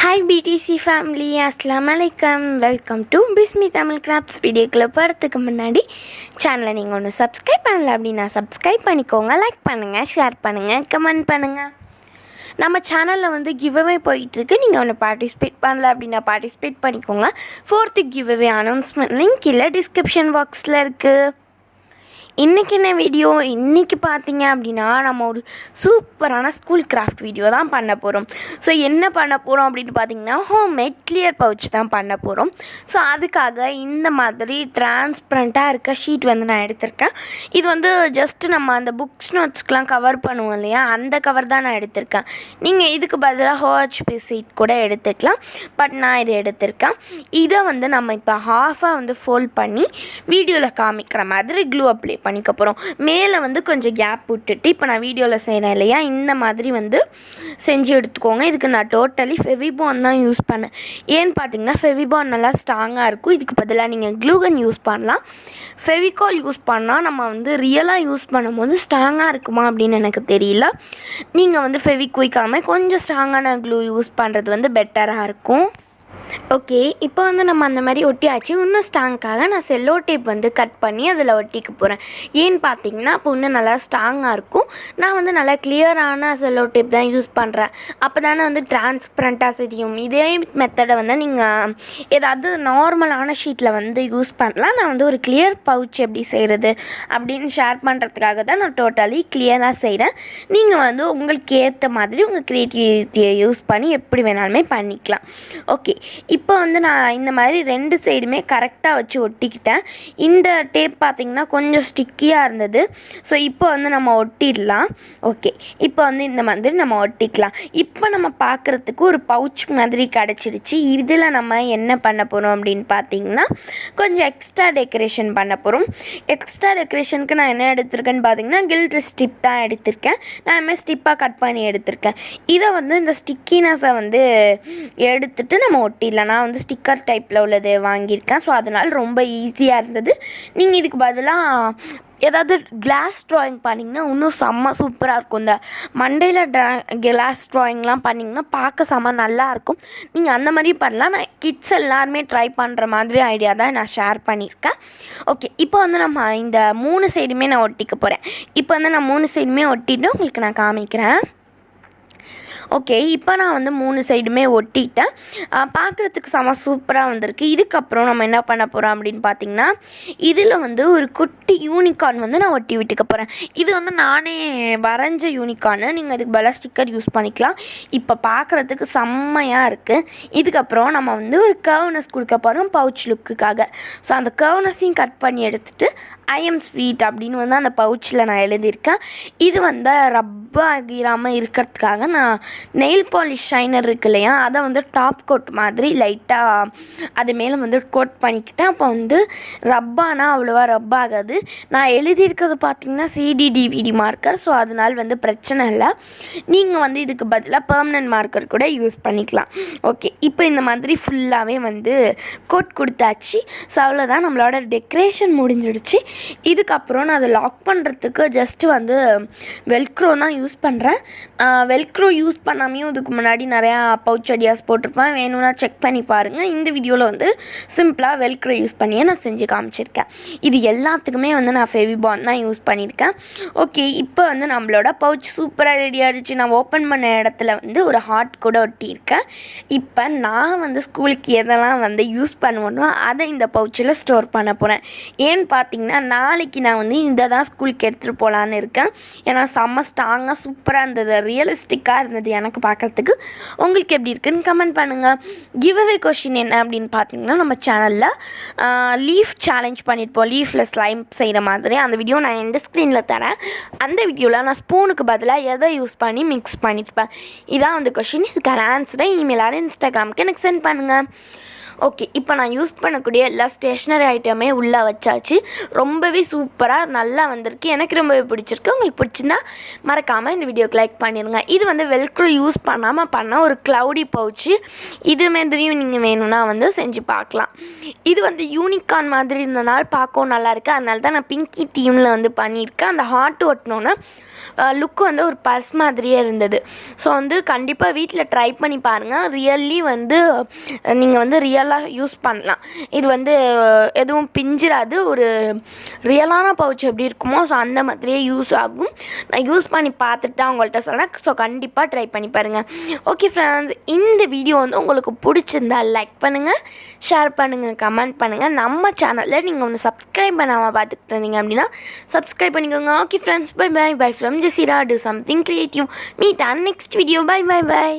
Hi BTC family, Assalamualaikum. Welcome to Bismi Tamil crafts video க்குள்ள போறதுக்கு முன்னாடி சேனலை நீங்கள் ஒன்று சப்ஸ்கிரைப் பண்ணல அப்படின்னா சப்ஸ்கிரைப் பண்ணிக்கோங்க, லைக் பண்ணுங்கள், ஷேர் பண்ணுங்கள், கமெண்ட் பண்ணுங்கள். நம்ம சேனலில் வந்து கிவ்அவே போயிட்டுருக்கு. நீங்கள் ஒன்று பார்ட்டிசிபேட் பண்ணல அப்படின்னா பார்ட்டிசிபேட் பண்ணிக்கோங்க. 4th கிவ்அவே அனௌன்ஸ்மெண்ட் லிங்க் கீழே டிஸ்கிரிப்ஷன் பாக்ஸில் இருக்குது. இன்றைக்கி என்ன வீடியோ, இன்றைக்கி பார்த்தீங்க அப்படின்னா நம்ம ஒரு சூப்பரான ஸ்கூல் கிராஃப்ட் வீடியோ தான் பண்ண போகிறோம். ஸோ என்ன பண்ண போகிறோம் அப்படின்னு பார்த்தீங்கன்னா ஹோம்மேட் கிளியர் பவுச் தான் பண்ண போகிறோம். ஸோ அதுக்காக இந்த மாதிரி டிரான்ஸ்பரண்ட்டாக இருக்க ஷீட் வந்து நான் எடுத்திருக்கேன். இது வந்து ஜஸ்ட்டு நம்ம அந்த புக்ஸ் நோட்ஸ்க்கெலாம் கவர் பண்ணுவோம் இல்லையா, அந்த கவர் தான் நான் எடுத்திருக்கேன். நீங்கள் இதுக்கு பதிலாக ஹோஹெச்பி ஷீட் கூட எடுத்துக்கலாம், பட் நான் இதை எடுத்திருக்கேன். இதை வந்து நம்ம இப்போ ஹாஃபாக வந்து ஃபோல்ட் பண்ணி வீடியோவில் காமிக்கிற மாதிரி க்ளூ அப்ளை பண்ணிக்க போகிறோம். மேலே வந்து கொஞ்சம் கேப் விட்டுட்டு இப்போ நான் வீடியோவில் செய்கிறேன் இல்லையா, இந்த மாதிரி வந்து செஞ்சு எடுத்துக்கோங்க. இதுக்கு நான் டோட்டலி ஃபெவிபான் தான் யூஸ் பண்ணேன். ஏன்னு பார்த்தீங்கன்னா ஃபெவிபான் நல்லா ஸ்ட்ராங்காக இருக்கும். இதுக்கு பதிலாக நீங்கள் க்ளூகன் யூஸ் பண்ணலாம். ஃபெவிகால் யூஸ் பண்ணால் நம்ம வந்து ரியலாக யூஸ் பண்ணும்போது ஸ்ட்ராங்காக இருக்குமா அப்படின்னு எனக்கு தெரியல. நீங்கள் வந்து ஃபெவிக்விக்காமல் கொஞ்சம் ஸ்ட்ராங்கான க்ளூ யூஸ் பண்ணுறது வந்து பெட்டராக இருக்கும். ஓகே, இப்போ வந்து நம்ம அந்த மாதிரி ஒட்டியாச்சு. இன்னும் ஸ்ட்ராங்காக நான் செல்லோ டேப் வந்து கட் பண்ணி அதில் ஒட்டிக்க போகிறேன். ஏன்னு பார்த்தீங்கன்னா இப்போ இன்னும் நல்லா ஸ்ட்ராங்காக இருக்கும். நான் வந்து நல்லா கிளியரான செல்லோ டேப் தான் யூஸ் பண்ணுறேன். அப்போ தானே வந்து டிரான்ஸ்பரண்ட்டாக தெரியும். இதே மெத்தடை வந்து நீங்கள் ஏதாவது நார்மலான ஷீட்டில் வந்து யூஸ் பண்ணலாம். நான் வந்து ஒரு கிளியர் பவுச் எப்படி செய்கிறது அப்படின்னு ஷேர் பண்ணுறதுக்காக தான் நான் டோட்டலி கிளியராக செய்கிறேன். நீங்கள் வந்து உங்களுக்கு ஏற்ற மாதிரி உங்கள் க்ரியேட்டிவிட்டியை யூஸ் பண்ணி எப்படி வேணாலுமே பண்ணிக்கலாம். ஓகே, இப்போ வந்து நான் இந்த மாதிரி 2 சைடுமே கரெக்டாக வச்சு ஒட்டிக்கிட்டேன். இந்த டேப் பார்த்திங்கன்னா கொஞ்சம் ஸ்டிக்கியாக இருந்தது. ஸோ இப்போ வந்து நம்ம ஒட்டிடலாம். ஓகே, இப்போ வந்து இந்த மாதிரி நம்ம ஒட்டிக்கலாம். இப்போ நம்ம பார்க்குறதுக்கு ஒரு பவுச் மாதிரி கிடச்சிருச்சு. இதில் நம்ம என்ன பண்ண போகிறோம் அப்படின்னு பார்த்திங்கன்னா கொஞ்சம் எக்ஸ்ட்ரா டெக்கரேஷன் பண்ண போகிறோம். எக்ஸ்ட்ரா டெக்கரேஷனுக்கு நான் என்ன எடுத்திருக்கேன்னு பார்த்திங்கன்னா கில்ட்ரு ஸ்டிப் தான் எடுத்திருக்கேன். நான் இதுமாதிரி ஸ்டிப்பாக கட் பண்ணி எடுத்திருக்கேன். இதை வந்து இந்த ஸ்டிக்கினஸை வந்து எடுத்துகிட்டு நம்ம ஒட்டிடலாம். நான் வந்து ஸ்டிக்கர் டைப்பில் உள்ளது வாங்கியிருக்கேன். ஸோ அதனால் ரொம்ப ஈஸியாக இருந்தது. நீங்கள் இதுக்கு பதிலாக ஏதாவது கிளாஸ் ட்ராயிங் பண்ணிங்கன்னா இன்னும் செம்ம சூப்பராக இருக்கும். இந்த மண்டையில் கிளாஸ் ட்ராயிங்லாம் பண்ணிங்கன்னா பார்க்க செம்ம நல்லாயிருக்கும். நீங்கள் அந்த மாதிரி பண்ணலாம். நான் கிட்ஸ் எல்லாருமே ட்ரை பண்ணுற மாதிரி ஐடியா தான் நான் ஷேர் பண்ணியிருக்கேன். ஓகே, இப்போ வந்து நம்ம இந்த 3 சைடுமே நான் ஒட்டிக்க போகிறேன். இப்போ வந்து நான் 3 சைடுமே ஒட்டிட்டு உங்களுக்கு நான் காமிக்கிறேன். ஓகே, இப்போ நான் வந்து 3 சைடுமே ஒட்டிட்டேன். பார்க்குறதுக்கு செம சூப்பராக வந்திருக்கு. இதுக்கப்புறம் நம்ம என்ன பண்ண போகிறோம் அப்படின்னு பார்த்திங்கன்னா இதில் வந்து ஒரு குட்டி யூனிகார்ன் வந்து நான் ஒட்டி விட்டுக்க போகிறேன். இது வந்து நானே வரைஞ்ச யூனிகார்னு. நீங்கள் இதுக்கு பல ஸ்டிக்கர் யூஸ் பண்ணிக்கலாம். இப்போ பார்க்குறதுக்கு செம்மையாக இருக்குது. இதுக்கப்புறம் நம்ம வந்து ஒரு கர்வ்னஸ் கொடுக்க போகிறோம் பவுச் லுக்குக்காக. ஸோ அந்த கர்வ்னஸையும் கட் பண்ணி எடுத்துகிட்டு ஐ எம் ஸ்வீட் அப்படின்னு வந்து அந்த பவுச்சில் நான் எழுதியிருக்கேன். இது வந்து ரப்பு ஆகிராமல் இருக்கிறதுக்காக நான் நெயில் பாலிஷ் ஷைனர் இருக்கு இல்லையா, அதை வந்து டாப் கோட் மாதிரி லைட்டாக அது மேலே வந்து கோட் பண்ணிக்கிட்டேன். அப்போ வந்து ரப்பானால் அவ்வளோவா ரப் ஆகாது. நான் எழுதியிருக்கிறது பார்த்திங்கன்னா சிடி டிவிடி மார்க்கர். ஸோ அதனால் வந்து பிரச்சனை இல்லை. நீங்கள் வந்து இதுக்கு பதிலாக பெர்மனன்ட் மார்க்கர் கூட யூஸ் பண்ணிக்கலாம். ஓகே, இப்போ இந்த மாதிரி ஃபுல்லாகவே வந்து கோட் கொடுத்தாச்சு. ஸோ அவ்வளோதான், நம்மளோட டெக்கரேஷன் முடிஞ்சிடுச்சு. இதுக்கப்புறம் நான் அதை லாக் பண்ணுறதுக்கு ஜஸ்ட்டு வந்து வெல்க்ரோ தான் யூஸ் பண்ணுறேன். வெல்க்ரோ யூஸ் பண்ணாமையும் இதுக்கு முன்னாடி நிறையா பவுச் ஐடியாஸ் போட்டிருப்பேன். வேணும்னா செக் பண்ணி பாருங்கள். இந்த வீடியோவில் வந்து சிம்பிளாக வெல்க்ரோ யூஸ் பண்ணியே நான் செஞ்சு காமிச்சிருக்கேன். இது எல்லாத்துக்குமே வந்து நான் ஃபெவிபான் தான் யூஸ் பண்ணியிருக்கேன். ஓகே, இப்போ வந்து நம்மளோட பவுச் சூப்பராக ரெடி ஆகிடுச்சு. நான் ஓப்பன் பண்ண இடத்துல வந்து ஒரு ஹார்ட் கூட ஒட்டியிருக்கேன். இப்போ நான் வந்து ஸ்கூலுக்கு எதெல்லாம் வந்து யூஸ் பண்ணுவோன்னோ அதை இந்த பவுச்சில் ஸ்டோர் பண்ண போகிறேன். ஏன்னு பார்த்தீங்கன்னா நாளைக்கு நான் வந்து இதை தான் ஸ்கூலுக்கு எடுத்துகிட்டு போகலான்னு இருக்கேன். ஏன்னா செம்ம ஸ்ட்ராங்காக சூப்பராக இருந்தது, ரியலிஸ்டிக்காக இருந்தது எனக்கு பார்க்குறதுக்கு. உங்களுக்கு எப்படி இருக்குன்னு கமெண்ட் பண்ணுங்கள். கிவ்அவே கொஷின் என்ன அப்படின்னு பார்த்தீங்கன்னா நம்ம சேனலில் லீஃப் சேலஞ்ச் பண்ணியிருப்போம். லீஃபில் ஸ்லைம் செய்கிற மாதிரி அந்த வீடியோ நான் எண்ட் ஸ்க்ரீனில் தரேன். அந்த வீடியோவில் நான் ஸ்பூனுக்கு பதிலாக எதை யூஸ் பண்ணி மிக்ஸ் பண்ணியிருப்பேன். இதான் வந்து கொஷின். இதுக்கான ஆன்சரை இமெயிலாக இன்ஸ்டாகிராமுக்கு எனக்கு சென்ட் பண்ணுங்கள். ஓகே, இப்போ நான் யூஸ் பண்ணக்கூடிய எல்லா ஸ்டேஷ்னரி ஐட்டமே உள்ளே வச்சாச்சு. ரொம்பவே சூப்பராக நல்லா வந்திருக்கு. எனக்கு ரொம்பவே பிடிச்சிருக்கு. உங்களுக்கு பிடிச்சிருந்தா மறக்காமல் இந்த வீடியோக்கு லைக் பண்ணிடுங்க. இது வந்து வெல்க்ரோ யூஸ் பண்ணாமல் பண்ண ஒரு க்ளவுடி பவுச்சு. இது மாதிரியும் நீங்கள் வேணும்னா வந்து செஞ்சு பார்க்கலாம். இது வந்து யூனிகார்ன் மாதிரி இருந்தனால பார்க்கவும் நல்லாயிருக்கு. அதனால தான் நான் பிங்கி தீமில் வந்து பண்ணியிருக்கேன். அந்த ஹார்ட் ஒட்டினோன்னா லுக்கு வந்து ஒரு பர்ஸ் மாதிரியே இருந்தது. ஸோ வந்து கண்டிப்பாக வீட்டில் ட்ரை பண்ணி பாருங்கள். ரியல்லி வந்து நீங்கள் வந்து ரியலாக யூஸ் பண்ணலாம். இது வந்து எதுவும் பிஞ்சிடாது. ஒரு ரியலான பவுச் எப்படி இருக்குமோ ஸோ அந்த மாதிரியே யூஸ் ஆகும். நான் யூஸ் பண்ணி பார்த்துட்டு தான் உங்கள்கிட்ட சொல்கிறேன். ஸோ கண்டிப்பாக ட்ரை பண்ணி பாருங்கள். ஓகே ஃப்ரெண்ட்ஸ், இந்த வீடியோ வந்து உங்களுக்கு பிடிச்சிருந்தா லைக் பண்ணுங்கள், ஷேர் பண்ணுங்கள், கமெண்ட் பண்ணுங்கள். நம்ம சேனலில் நீங்கள் ஒன்று சப்ஸ்கிரைப் பண்ணாமல் பார்த்துக்கிட்டு இருந்தீங்க அப்படின்னா சப்ஸ்கிரைப் பண்ணிக்கோங்க. Okay friends, bye bye. Bye from Jaseera. Do something creative. Meet on next video. Bye bye bye.